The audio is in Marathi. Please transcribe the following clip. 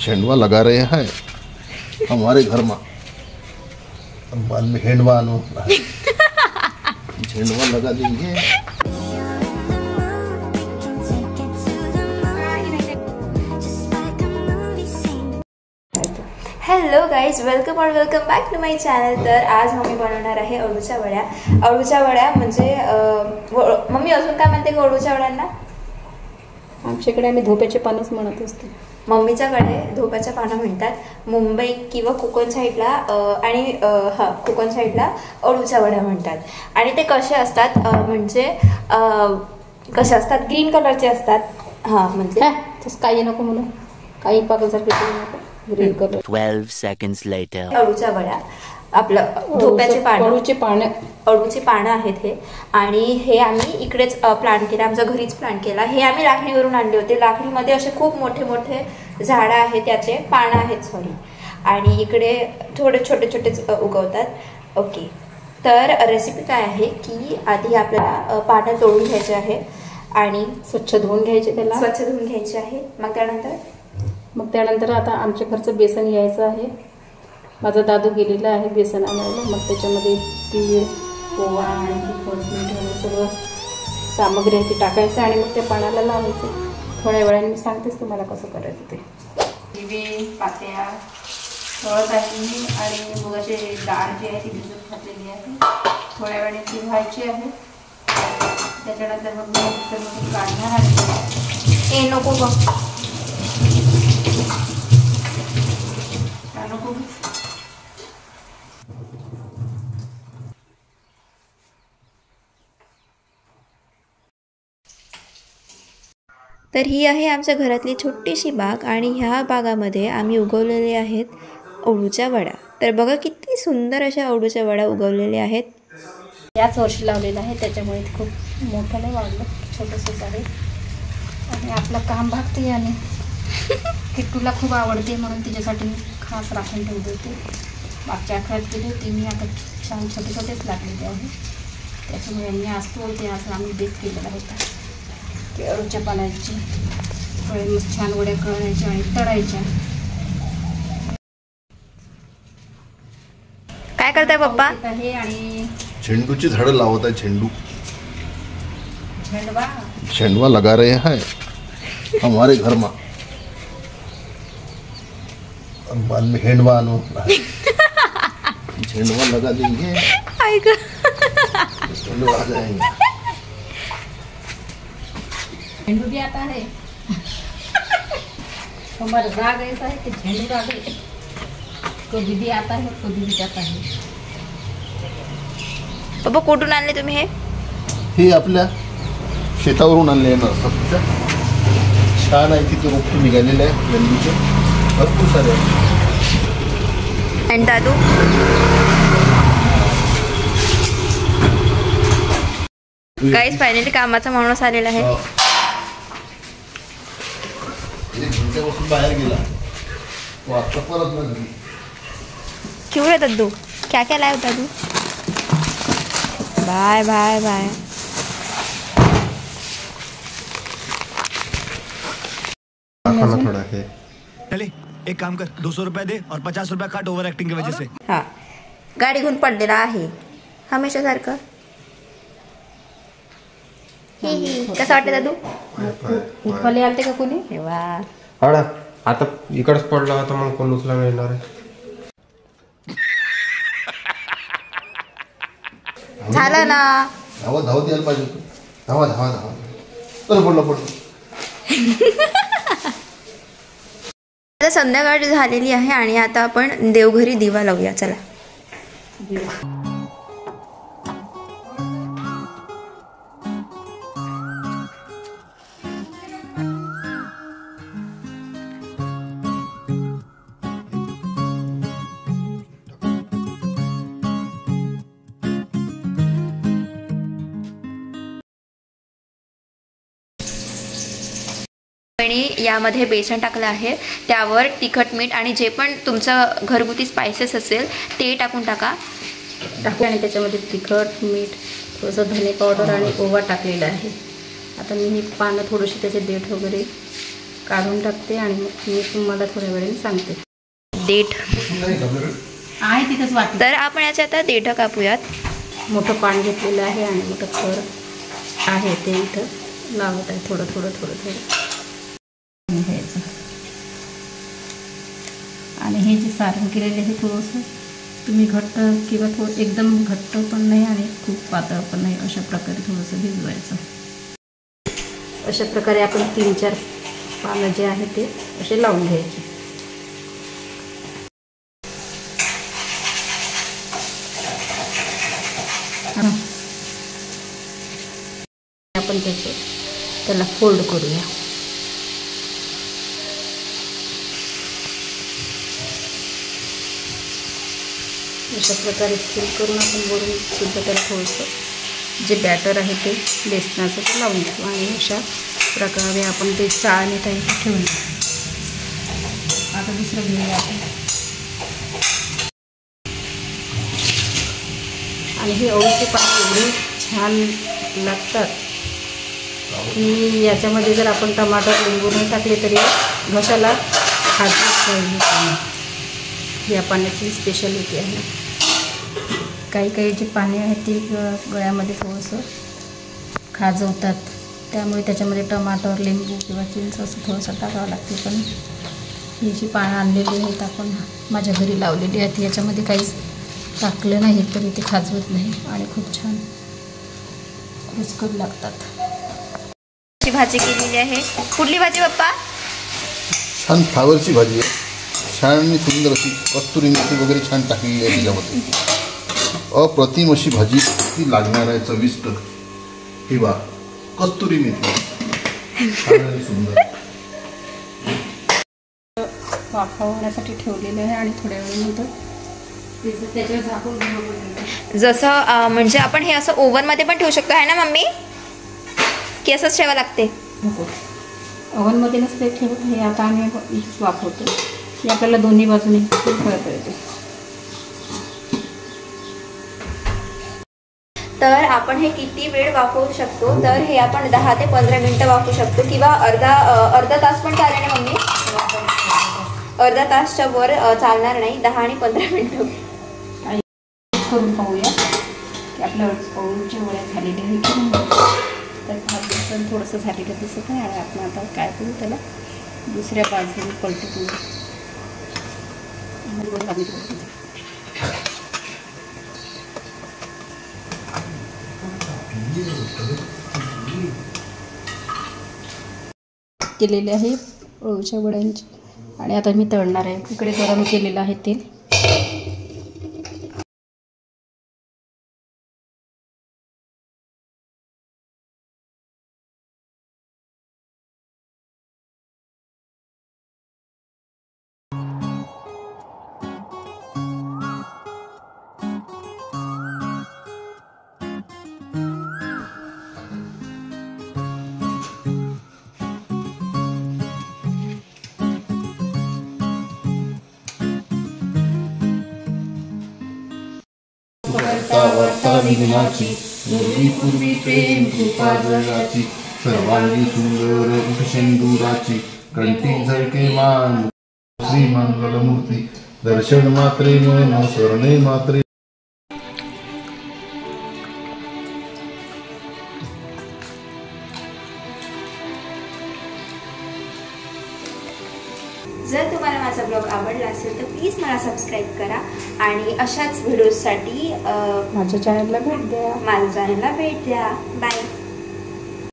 झंडवा लगा रहे हैं हमारे घर में। बाद में हेंडवा आनो झंडवा लगा देंगे। Hello guys, welcome back to my channel. तर आज मम्मी बनवणार आहे अळूच्या वड्या। अळूच्या वड्या म्हणजे मम्मी अजून काय म्हणते अळूच्या वड्यांना? आमच्याकडे आम्ही धोप्याचे पानच म्हणत असतो। मम्मीच्याकडे धोप्याच्या पानं म्हणतात। मुंबई किंवा कोकण साईडला आणि कोकण साईडला अळूच्या वड्या म्हणतात। आणि ते कसे असतात म्हणजे कसे असतात, ग्रीन कलरचे असतात। हां म्हणजे तसं काही नको म्हणून, काही पाकसारखे नको। Green colour. 12 seconds later अळूच्या वड्या, आपलं धोप्याचे पानं, अळूची पानं आहेत हे। आणि हे आम्ही इकडेच प्लांट केलं, आमच्या घरीच प्लांट केला। हे आम्ही लाखणीवरून आणले होते। लाखणीमध्ये असे खूप मोठे मोठे झाडं आहेत, त्याचे पानं आहेत सॉरी, आणि इकडे थोडे छोटे छोटेच उगवतात। ओके, तर रेसिपी काय आहे की आधी आपल्याला पानं तोडून घ्यायचे आहे आणि स्वच्छ धुवून घ्यायचे, त्याला स्वच्छ धुवून घ्यायचे आहे। मग त्यानंतर आता आमच्या घरचं बेसन घ्यायचं आहे। माझा दादू गेलेला आहे बेसन आणायला। मग त्याच्यामध्ये तीळ, पोहा आणि मीठ सगळं सामग्री आहे ती टाकायचं आणि मग त्या पाण्याला लावायचं। थोड्या वेळाने मी सांगतेच तुम्हाला कसं करायचं ते। दिवे, पात्या, हळद आहे आणि मग अशी डाळ जी आहे ती भिजत घातलेली आहे, थोड्या वेळाने ती व्हायची आहे। त्याच्यानंतर मग मी मिक्सरमधून काढणार आहे। हे नको बघ, तर ही आहे आमच्या घरातली छोटीशी बाग आणि ह्या बागामध्ये आम्ही उगवलेले आहेत अळूच्या वड्या। तर बघा किती सुंदर अशा अळूच्या वड्या उगवलेल्या आहेत। याच वर्षी लावलेलं आहे, त्याच्यामुळे खूप मोठं नाही वाढलं, छोटंसंच आहे। आणि आपलं काम भागते आणि किट्टूला खूप आवडते म्हणून तिच्यासाठी खास राखून ठेवली होती। मागच्या आठवड्यात केली होती मी, आता छान छोटे छोटेच लागलेले आहे। त्याच्यामुळे मी असतो ते आज आम्ही बेत केलेला होता की अळूच्या पानाची छान वड्या करायच्या आणि तळायच्या। काय करताय पप्पा? आहे आणि झेंडूची झाडं लावत आहे। झंडवा लगा रहे हैं हमारे घर में। बाद में हेंडवा आनो झंडवा लगा देंगे। झंडवा आ जाएंगे। झेंडू भी आता है। हमारा राग ऐसा है कि झेंडू राग है, कभी भी आता है कभी भी जाता है। पप्पा कुठून आणले तुम्ही हे? आपल्या शेतावरून आणले ना, सध्या छान आहे। तिथे रोप निघालेले आहे झेंडूचे, भरपूर सारे आहे। आणि दादू गाईस, फायनली कामाचा माणूस आलेला आहे। बाहेर गेला तो, आता परत ना घरी। क्यों रे दादू, क्या क्या लाया दादू? Bye bye bye. थोड़ा है। चले एक काम कर, 200 रुपए दे और 50 रुपए काट ओवर एक्टिंग की वजह से। हा, गाडी घेऊन पडलेला आहे हमेशा सारखं। कसं वाटतं दादू? उठवाले आलते का कोणी? आता इकडच पडला होता, मग कोण उचला येणार आहे? झालं ना, धावत यायला पाहिजे। धावा धावा धावा, तर पडलं आता संध्याकाळ झालेली आहे आणि आता आपण देवघरी दिवा लावूया, चला। यामध्ये बेसन टाकलं आहे, त्यावर तिखट मीठ आणि जे पण तुमचं घरगुती स्पाइसेस असेल ते टाकून टाका। आणि त्याच्यामध्ये तिखट, मीठ, थोडंसं धने पावडर आणि ओवा टाकलेला आहे। आता मी ही पानं थोडीशी त्याचे देठ वगैरे काढून टाकते आणि मग मी तुम्हाला थोड्या वेळाने सांगते. देठ आहे तिथंच वाटतं. तर आपण याचे आता देठ कापूयात. मोठं पान घेतलेलं आहे आणि मोठं थर आहे ते इथं लावत आहे. थोडं थोडं थोडं थोडं घ्यायचं. आणि हे जे सारण केलेले आहे थोडंसं तुम्ही घट्ट किंवा थोडं एकदम घट्ट पण नाही आणि खूप पातळ पण नाही, अशा प्रकारे थोडंसं भिजवायचं. अशा प्रकारे आपण 3-4 पानं जे आहे ते असे लावून घ्यायचे. आपण त्याला फोल्ड करूया. अशा प्रकारे फोल्ड करून आपण वरून सुद्धा त्याला थोडंसं जे बॅटर आहे ते बेसनाचं ते लावून घेऊ आणि अशा प्रकारे आपण ते चाळणी टाईप ठेवून घेऊ. आता दुसरं घेऊया आपण. आणि हे अळूचे पानं एवढे छान लागतात की याच्यामध्ये जर आपण टमाटर लिंबू नाही टाकले तरी घशाला खाजवत नाही. या पाण्याची स्पेशालिटी आहे. काही काही जी पाने आहेत ती गळ्यामध्ये थोडंसं खाजवतात, त्यामुळे त्याच्यामध्ये टमाटर लिंबू किंवा चिंच असं थोडंसं टाकावं लागते. पण ही जी पानं आणलेली आहेत आपण माझ्या घरी लावलेली आहेत याच्यामध्ये काहीच टाकलं नाही तरी ते खाजवत नाही आणि खूप छान रुचकर लागतात. भाजी केलेली आहे. कुठली भाजी पप्पा? छान फ्लावरची भाजी आहे. छान आणि सुंदर अशी कस्तुरी मेथी वगैरे छान टाकलेली आहे त्याच्यामध्ये. अप्रतिम अशी भाजी ती लागणार आहे, चविष्ट. ही बा कस्तुरी मेथी छान आणि सुंदर वाफवण्यासाठी ठेवलेलं आहे आणि थोड्या वेळानंतर त्याच्यावर झाकून घेऊ. जसं म्हणजे आपण हे असं ओव्हनमध्ये पण ठेवू शकतो आहे ना मम्मी, की असंच ठेवावं लागते? ओव्हनमध्ये नसते ठेवत. हे आता आम्ही वाफवतो. हे आपल्याला दोन्ही बाजूने कळतं येते. तर आपण हे किती वेळ वाफवू शकतो? तर हे आपण 10 ते 15 मिनटं वाफवू शकतो किंवा अर्धा तास पण चालेल ना मम्मी? अर्धा तासच्या वर चालणार नाही, 10 आणि 15 मिनटं करून पाहूया की आपल्या अळूच्या वड्या झालेल्या आहे की नाही. तर भाजून थोडंसं झालेलं दिसत आहे आणि आपण आता काय करू, त्याला दुसऱ्या बाजूने पलटू. केलेले आहे अळूच्या वड्यांची आणि आता मी तळणार आहे. इकडे गरम केलेलं आहे तेल. वार्ता विघ्नाची पूर्वी प्रेम कृपा जगाची सर्वांगी सुंदर उठशेंदुराची कंठी झळके मान श्री मंगलमूर्ती दर्शन मात्रे न सरणे मात्रे. जर तुम्हाला माझा ब्लॉग आवडला असेल तर प्लीज मला सबस्क्राईब करा आणि अशाच व्हिडिओसाठी माझ्या चॅनलला भेट द्या. माझ्या चॅनलला भेट द्या. बाय.